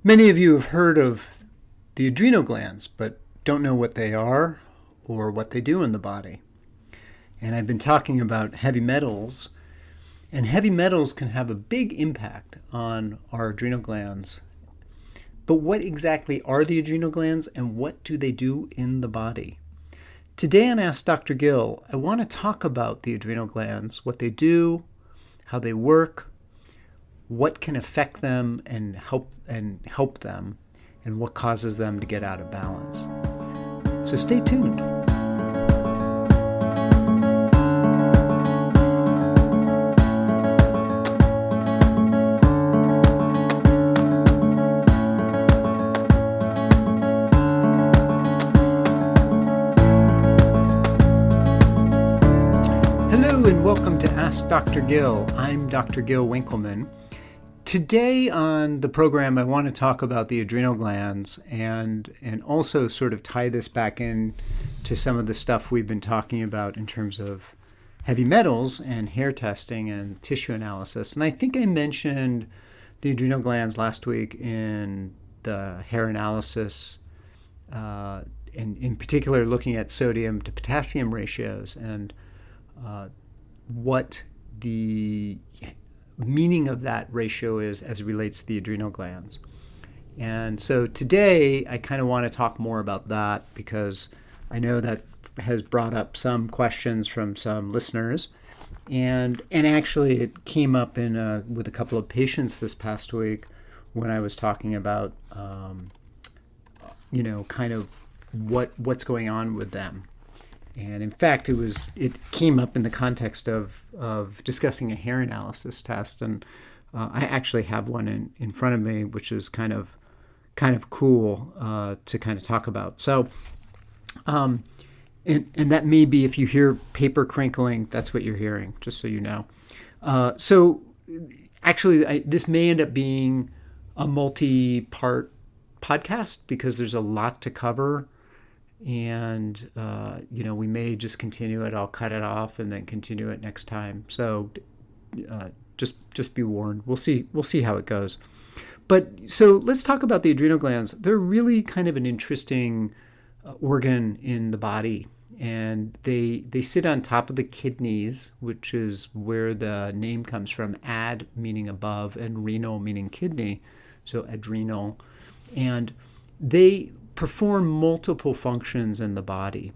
Many of you have heard of the adrenal glands, but don't know what they are or what they do in the body. And I've been talking about heavy metals, and heavy metals can have a big impact on our adrenal glands. But what exactly are the adrenal glands and what do they do in the body? Today on Ask Dr. Gill, I want to talk about the adrenal glands, what they do, how they work, what can affect them and help them, and what causes them to get out of balance. So stay tuned. Hello and welcome to Ask Dr. Gill. I'm Dr. Gill Winkleman. Today on the program, I want to talk about the adrenal glands and also sort of tie this back in to some of the stuff we've been talking about in terms of heavy metals and hair testing and tissue analysis. And I think I mentioned the adrenal glands last week in the hair analysis, and in particular looking at sodium to potassium ratios and what the meaning of that ratio is as it relates to the adrenal glands. And so today I kind of want to talk more about that because I know that has brought up some questions from some listeners, and actually it came up with a couple of patients this past week when I was talking about kind of what's going on with them. And in fact, it came up in the context of discussing a hair analysis test, and I actually have one in front of me, which is kind of cool to kind of talk about. So, and that may be, if you hear paper crinkling, that's what you're hearing, just so you know. So actually, this may end up being a multi-part podcast because there's a lot to cover. And, we may just continue it. I'll cut it off and then continue it next time. So just be warned. We'll see how it goes. But so let's talk about the adrenal glands. They're really kind of an interesting organ in the body. And they sit on top of the kidneys, which is where the name comes from. Ad meaning above and renal meaning kidney. So adrenal. And they perform multiple functions in the body.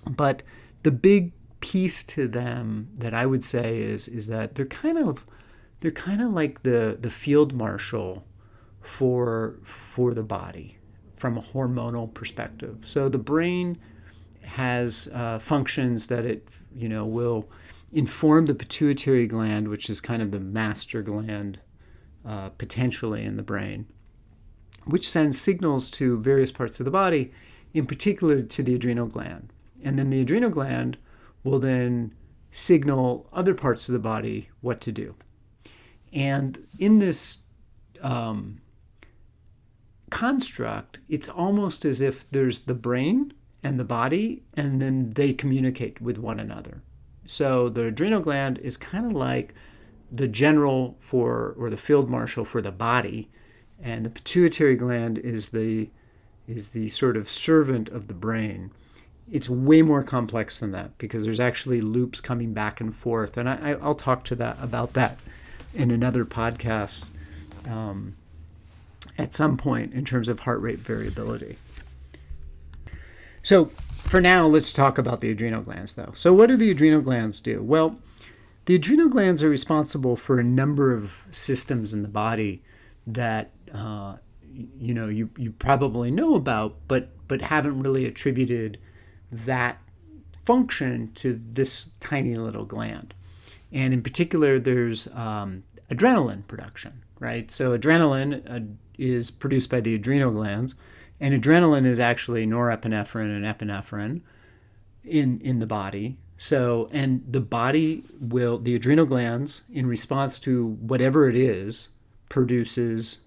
But the big piece to them that I would say is that they're kind of like the field marshal for the body from a hormonal perspective. So the brain has functions that it will inform the pituitary gland, which is kind of the master gland potentially in the brain, which sends signals to various parts of the body, in particular to the adrenal gland. And then the adrenal gland will then signal other parts of the body what to do. And in this construct, it's almost as if there's the brain and the body, and then they communicate with one another. So the adrenal gland is kind of like the general or the field marshal for the body, and the pituitary gland is the sort of servant of the brain. It's way more complex than that because there's actually loops coming back and forth, and I'll talk about that in another podcast at some point in terms of heart rate variability. So for now, let's talk about the adrenal glands, though. So what do the adrenal glands do? Well, the adrenal glands are responsible for a number of systems in the body that you probably know about, but haven't really attributed that function to this tiny little gland. And in particular, there's adrenaline production, right? So adrenaline is produced by the adrenal glands, and adrenaline is actually norepinephrine and epinephrine in the body. So, and the adrenal glands, in response to whatever it is, produces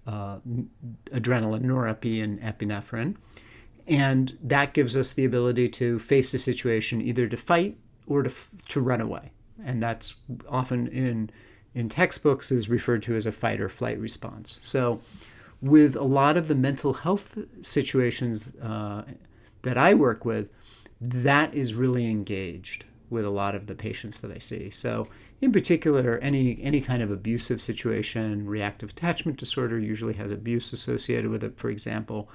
adrenaline, norepi, and epinephrine. And that gives us the ability to face the situation, either to fight or to run away. And that's often in textbooks is referred to as a fight or flight response. So with a lot of the mental health situations that I work with, that is really engaged with a lot of the patients that I see. So in particular, any kind of abusive situation, reactive attachment disorder usually has abuse associated with it, for example.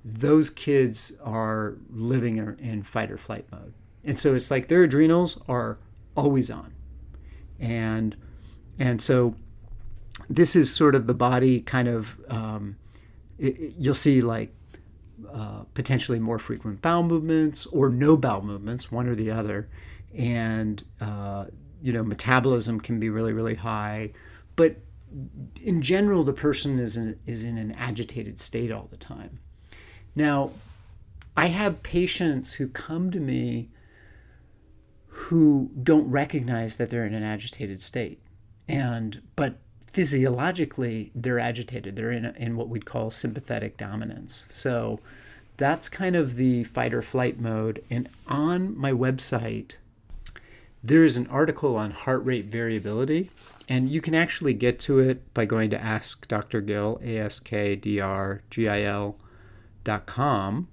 Those kids are living in fight or flight mode. And so it's like their adrenals are always on. And so this is sort of the body kind of, you'll see like potentially more frequent bowel movements or no bowel movements, one or the other. And, metabolism can be really, really high. But in general, the person is in an agitated state all the time. Now, I have patients who come to me who don't recognize that they're in an agitated state. But physiologically, they're agitated. They're in what we'd call sympathetic dominance. So that's kind of the fight or flight mode. And on my website, there is an article on heart rate variability, and you can actually get to it by going to Ask Dr. Gill, AskDrGil.com.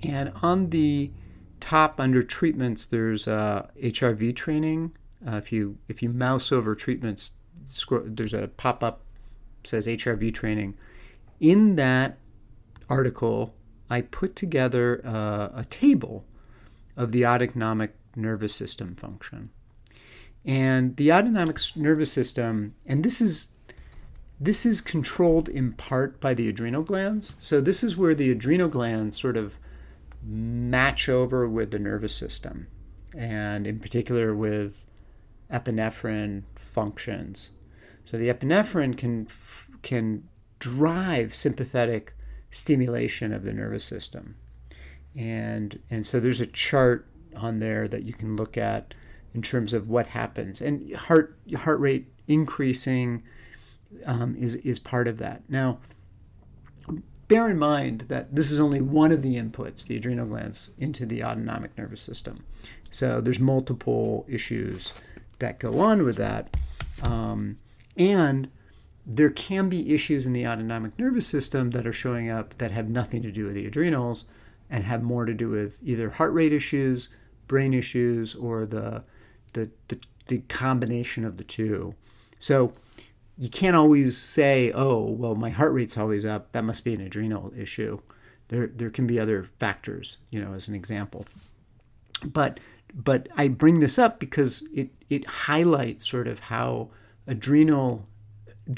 And on the top under treatments, there's HRV training. If you mouse over treatments, there's a pop-up that says HRV training. In that article, I put together a table of the autonomic nervous system function. And the autonomic nervous system, and this is controlled in part by the adrenal glands. So this is where the adrenal glands sort of match over with the nervous system, and in particular with epinephrine functions. So the epinephrine can drive sympathetic stimulation of the nervous system. And so there's a chart on there that you can look at in terms of what happens. And heart rate increasing is part of that. Now, bear in mind that this is only one of the inputs, the adrenal glands, into the autonomic nervous system. So there's multiple issues that go on with that. And there can be issues in the autonomic nervous system that are showing up that have nothing to do with the adrenals and have more to do with either heart rate issues, brain issues, or the combination of the two. So you can't always say, oh, well, my heart rate's always up, that must be an adrenal issue. There can be other factors, as an example. But I bring this up because it highlights sort of how the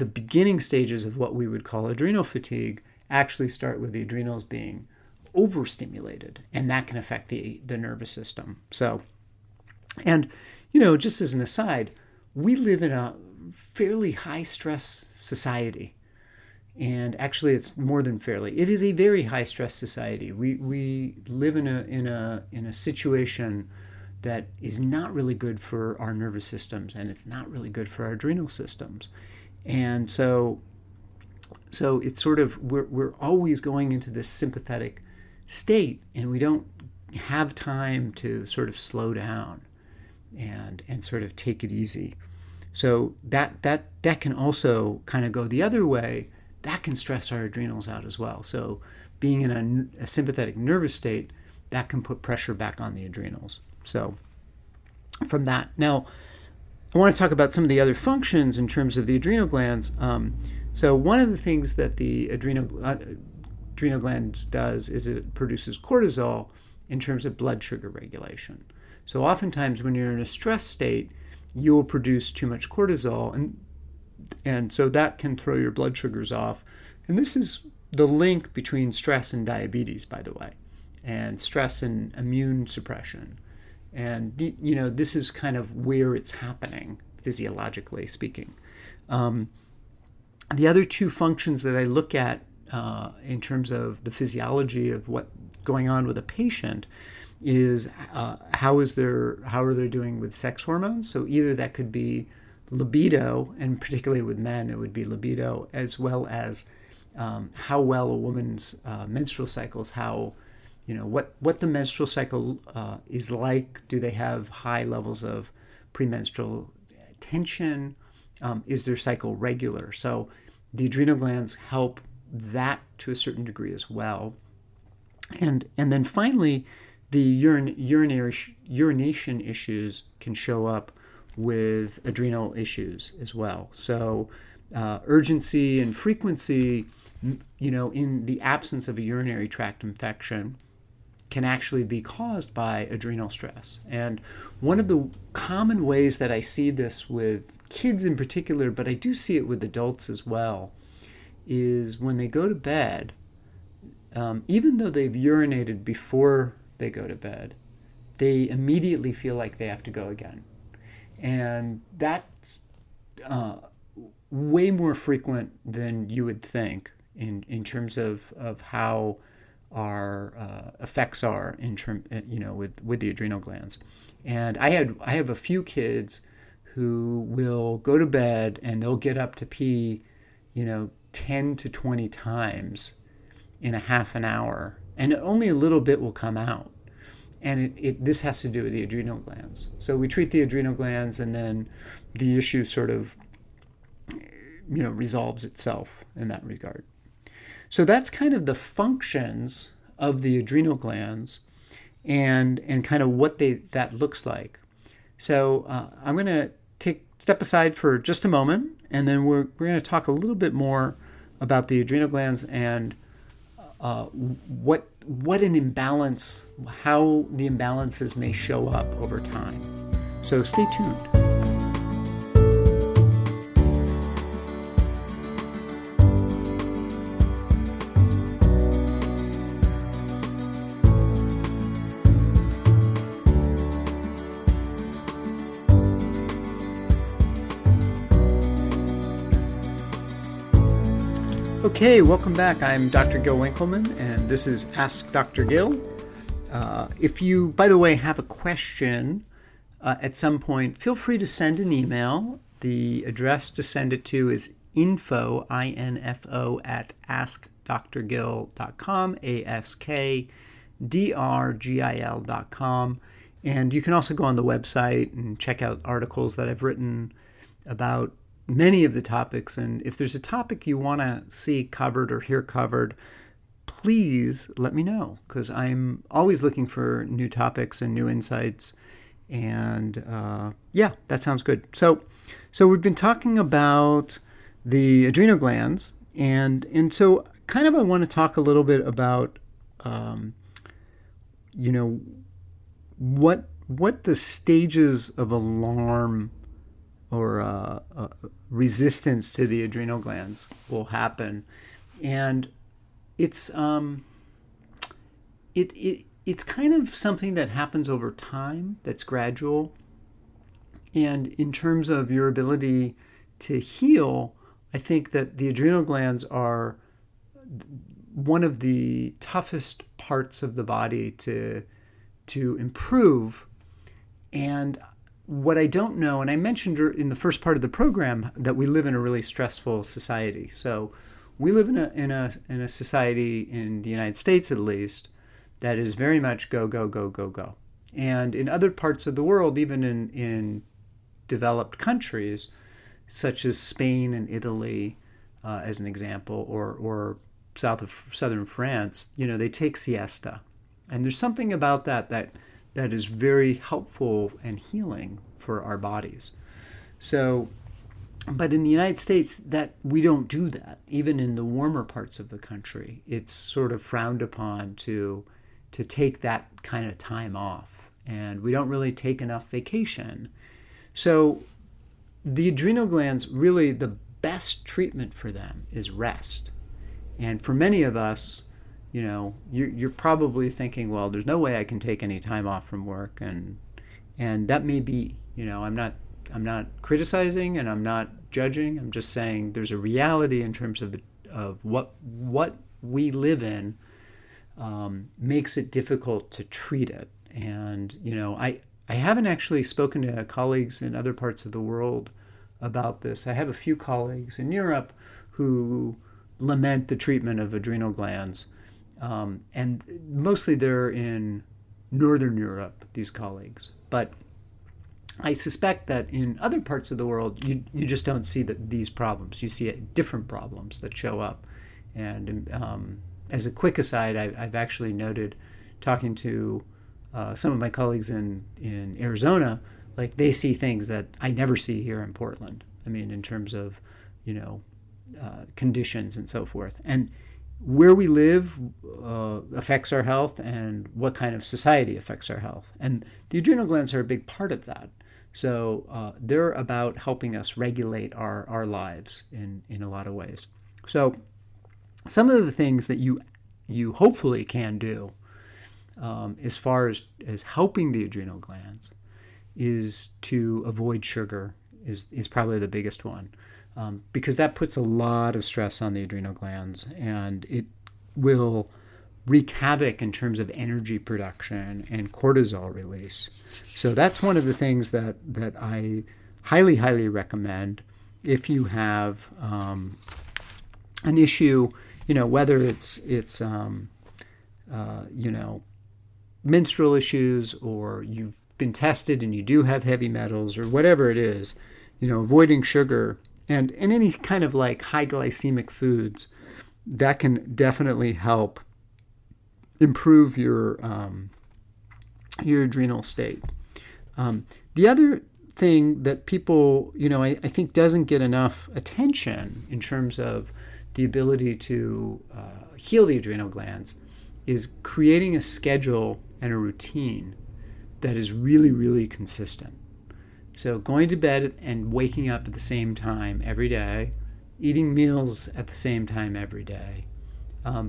beginning stages of what we would call adrenal fatigue actually start with the adrenals being overstimulated, and that can affect the nervous system. So, and just as an aside, we live in a fairly high stress society, and actually it's more than fairly. It is a very high stress society. We live in a situation that is not really good for our nervous systems, and it's not really good for our adrenal systems. And so it's sort of we're always going into this sympathetic state, and we don't have time to sort of slow down and sort of take it easy. So that can also kind of go the other way. That can stress our adrenals out as well. So being in a sympathetic nervous state, that can put pressure back on the adrenals. So from that, now I want to talk about some of the other functions in terms of the adrenal glands. So one of the things that the adrenal glands does is it produces cortisol in terms of blood sugar regulation. So oftentimes when you're in a stress state, you will produce too much cortisol, and so that can throw your blood sugars off. And this is the link between stress and diabetes, by the way, and stress and immune suppression. And this is kind of where it's happening, physiologically speaking. The other two functions that I look at in terms of the physiology of what's going on with a patient is how are they doing with sex hormones. So either that could be libido, and particularly with men, it would be libido, as well as how well a woman's menstrual cycles, what the menstrual cycle is like. Do they have high levels of premenstrual tension? Is their cycle regular? So the adrenal glands help that to a certain degree as well. And then finally, the urination issues can show up with adrenal issues as well. So urgency and frequency, in the absence of a urinary tract infection, can actually be caused by adrenal stress. And one of the common ways that I see this with kids in particular, but I do see it with adults as well, is when they go to bed, even though they've urinated before they go to bed, they immediately feel like they have to go again. And that's way more frequent than you would think in terms of how our effects are with the adrenal glands. And I have a few kids who will go to bed and they'll get up to pee 10 to 20 times in a half an hour, and only a little bit will come out. And this has to do with the adrenal glands. So we treat the adrenal glands, and then the issue sort of resolves itself in that regard. So that's kind of the functions of the adrenal glands and kind of what that looks like. So I'm going to step aside for just a moment, and then we're going to talk a little bit more about the adrenal glands and what an imbalance, how the imbalances may show up over time. So stay tuned. Okay, welcome back. I'm Dr. Gil Winkleman, and this is Ask Dr. Gil. If you, by the way, have a question at some point, feel free to send an email. The address to send it to is info, I-N-F-O, at askdrgil.com, askdrgil.com. And you can also go on the website and check out articles that I've written about many of the topics. And if there's a topic you want to see covered or hear covered, please let me know, because I'm always looking for new topics and new insights. And yeah, that sounds good. So we've been talking about the adrenal glands, and so kind of I want to talk a little bit about what the stages of alarm or resistance to the adrenal glands will happen. And it's it's kind of something that happens over time, that's gradual. And in terms of your ability to heal, I think that the adrenal glands are one of the toughest parts of the body to improve. And what I don't know, and I mentioned in the first part of the program that we live in a really stressful society. So we live in a society in the United States, at least, that is very much go, go, go, go, go. And in other parts of the world, even in developed countries, such as Spain and Italy, as an example, or southern France, they take siesta. And there's something about that is very helpful and healing for our bodies. So, but in the United States, that we don't do that. Even in the warmer parts of the country, it's sort of frowned upon to take that kind of time off. And we don't really take enough vacation. So the adrenal glands, really the best treatment for them is rest. And for many of us, you're probably thinking, well, there's no way I can take any time off from work, and that may be, I'm not criticizing and I'm not judging. I'm just saying there's a reality in terms of what we live in makes it difficult to treat it. And I haven't actually spoken to colleagues in other parts of the world about this. I have a few colleagues in Europe who lament the treatment of adrenal glands. And mostly they're in Northern Europe, these colleagues. But I suspect that in other parts of the world, you just don't see these problems. You see different problems that show up And as a quick aside, I've actually noted, talking to some of my colleagues in Arizona, like they see things that I never see here in Portland. I mean, in terms of, conditions and so forth. And where we live affects our health, and what kind of society affects our health. And the adrenal glands are a big part of that. So they're about helping us regulate our lives in a lot of ways. So some of the things that you hopefully can do as far as helping the adrenal glands is to avoid sugar is probably the biggest one, because that puts a lot of stress on the adrenal glands, and it will wreak havoc in terms of energy production and cortisol release. So that's one of the things that I highly, highly recommend if you have an issue, whether it's menstrual issues, or you've been tested and you do have heavy metals, or whatever it is, avoiding sugar and any kind of like high glycemic foods, that can definitely help improve your adrenal state. The other thing that people, I think doesn't get enough attention in terms of the ability to heal the adrenal glands is creating a schedule and a routine that is really, really consistent. So going to bed and waking up at the same time every day, eating meals at the same time every day,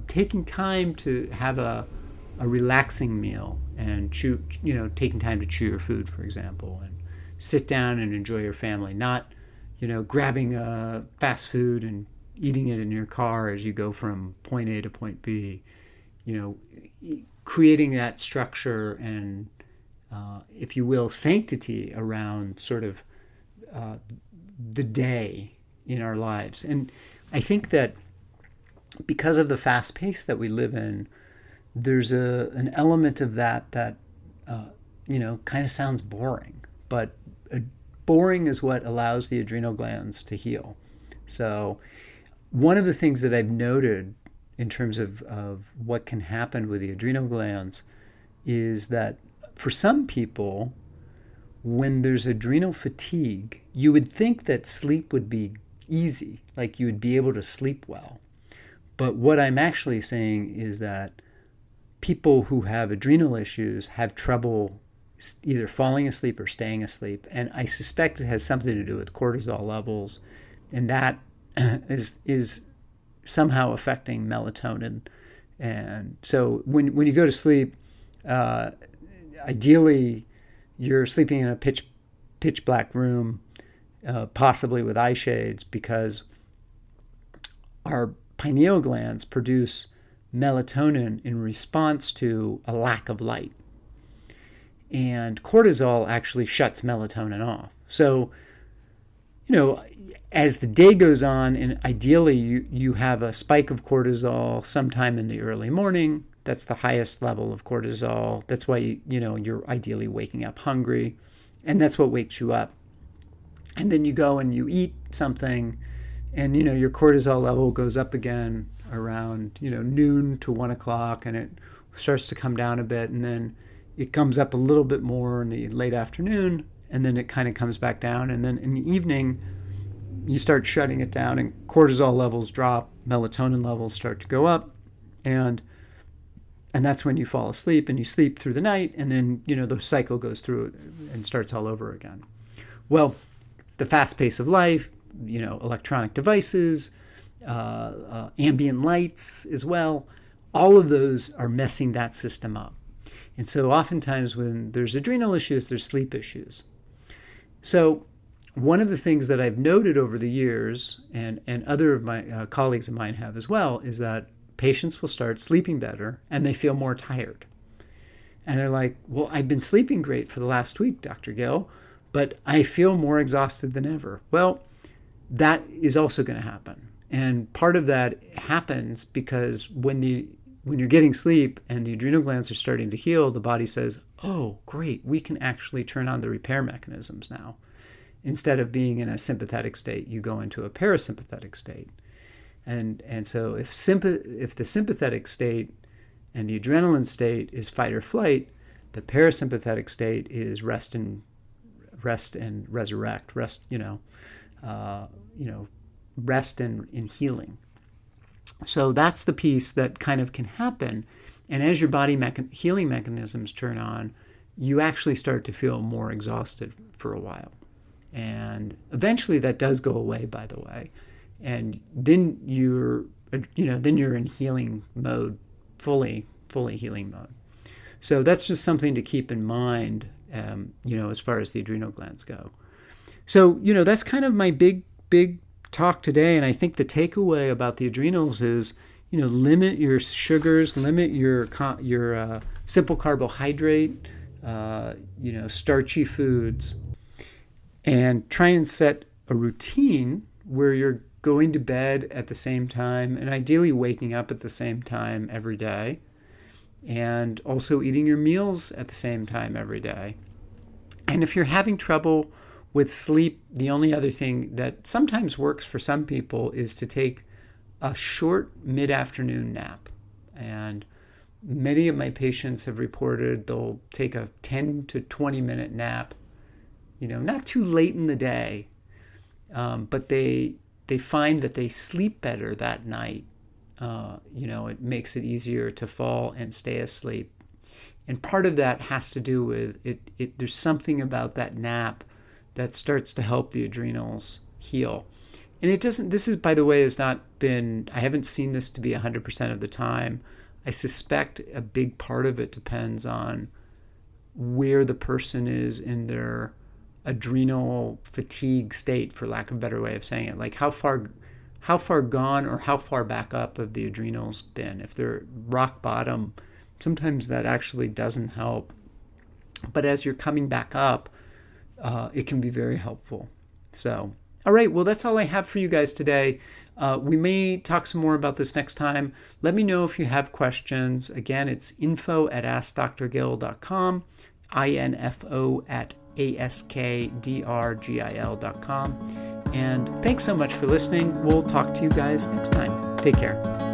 taking time to have a relaxing meal and taking time to chew your food, for example, and sit down and enjoy your family, not, grabbing fast food and eating it in your car as you go from point A to point B, creating that structure and, if you will, sanctity around sort of the day in our lives. And I think that because of the fast pace that we live in, there's an element of that kind of sounds boring, but boring is what allows the adrenal glands to heal. So one of the things that I've noted in terms of what can happen with the adrenal glands is that for some people, when there's adrenal fatigue, you would think that sleep would be easy, like you would be able to sleep well. But what I'm actually saying is that people who have adrenal issues have trouble either falling asleep or staying asleep. And I suspect it has something to do with cortisol levels, and that is somehow affecting melatonin. And so when you go to sleep, ideally you're sleeping in a pitch black room, possibly with eye shades, because our pineal glands produce melatonin in response to a lack of light. And cortisol actually shuts melatonin off. So, as the day goes on, and ideally you have a spike of cortisol sometime in the early morning. That's the highest level of cortisol. That's why you're ideally waking up hungry, and that's what wakes you up. And then you go and you eat something, and your cortisol level goes up again around noon to 1 o'clock, and it starts to come down a bit, and then it comes up a little bit more in the late afternoon, and then it kind of comes back down, and then in the evening you start shutting it down, and cortisol levels drop, melatonin levels start to go up, and that's when you fall asleep, and you sleep through the night, and then the cycle goes through and starts all over again. Well, the fast pace of life, electronic devices, ambient lights as well, all of those are messing that system up. And so oftentimes when there's adrenal issues, there's sleep issues. So one of the things that I've noted over the years, and other of my colleagues of mine have as well, is that patients will start sleeping better and they feel more tired. And they're like, well, I've been sleeping great for the last week, Dr. Gill, but I feel more exhausted than ever. Well, that is also going to happen. And part of that happens because when you're getting sleep and the adrenal glands are starting to heal, the body says, oh, great, we can actually turn on the repair mechanisms now. Instead of being in a sympathetic state, you go into a parasympathetic state. And so if the sympathetic state and the adrenaline state is fight or flight, the parasympathetic state is rest and resurrect, rest and healing. So that's the piece that kind of can happen. And as your body healing mechanisms turn on, you actually start to feel more exhausted for a while. And eventually that does go away, by the way. And then you're in healing mode, fully healing mode. So that's just something to keep in mind, as far as the adrenal glands go. So, that's kind of my big talk today. And I think the takeaway about the adrenals is, limit your sugars, limit your simple carbohydrate, starchy foods, and try and set a routine where you're going to bed at the same time and ideally waking up at the same time every day, and also eating your meals at the same time every day. And if you're having trouble with sleep, the only other thing that sometimes works for some people is to take a short mid-afternoon nap. And many of my patients have reported they'll take a 10 to 20 minute nap, not too late in the day, but they find that they sleep better that night. It makes it easier to fall and stay asleep. And part of that has to do with there's something about that nap that starts to help the adrenals heal. And this is, by the way, I haven't seen this to be 100% of the time. I suspect a big part of it depends on where the person is in their adrenal fatigue state, for lack of a better way of saying it. Like how far gone or how far back up have the adrenals been. If they're rock bottom, sometimes that actually doesn't help. But as you're coming back up, it can be very helpful. So, all right, well, that's all I have for you guys today. We may talk some more about this next time. Let me know if you have questions. Again, it's info@askdrgill.com, info@askdrgil.com. And thanks so much for listening. We'll talk to you guys next time. Take care.